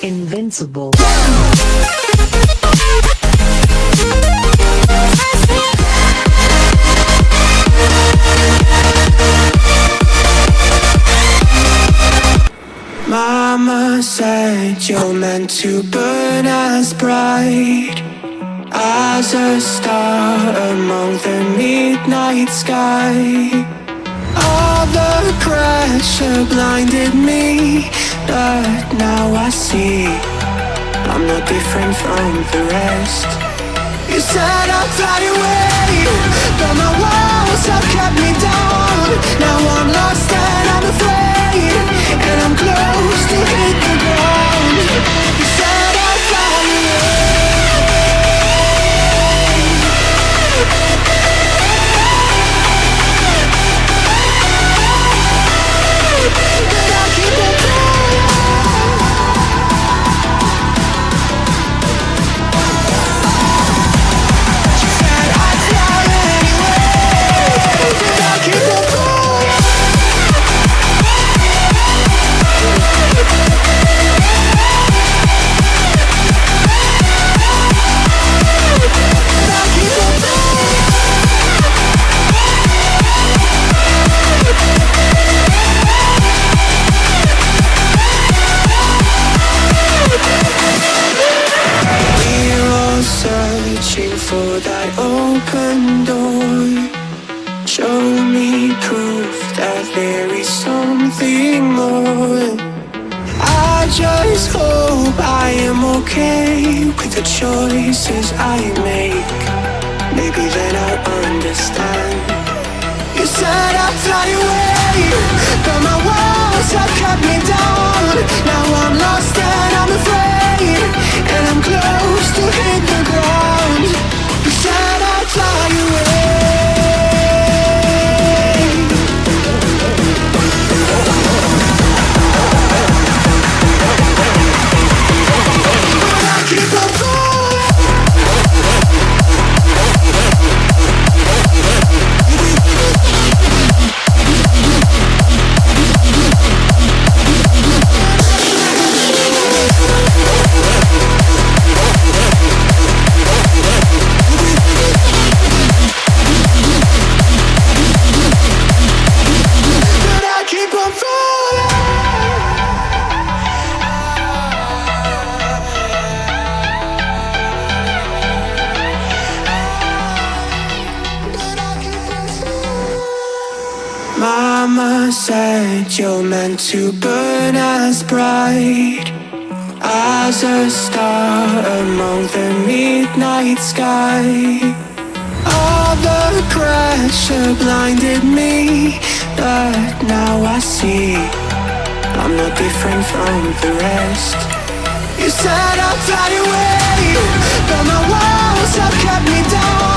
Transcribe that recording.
Invincible. Mama said you're meant to burn as bright as a star among the midnight sky. All the pressure blinded me, but now I see I'm not different from the rest. You said I'd fly away, but my walls have kept me down. Now I'm lost and I'm afraid, and I'm close to hit the ground. You said I'd fly away, but I keep on flying. She said I'd fly anyway, but I keep on flying. Searching for that open door. Show me proof that there is something more. I just hope I am okay with the choices I make. Maybe then I'll understand. You said I'd fly away, but my walls have kept me down. Now I'm lost and I'm afraid, and I'm close to hit the ground. You said I'd fly away, but I keep on falling. But I keep on falling. Mama said you're meant to burn as bright as a star among the midnight sky. All the pressure blinded me, but now I see I'm not different from the rest. You said I'd fly away, but my walls have kept me down.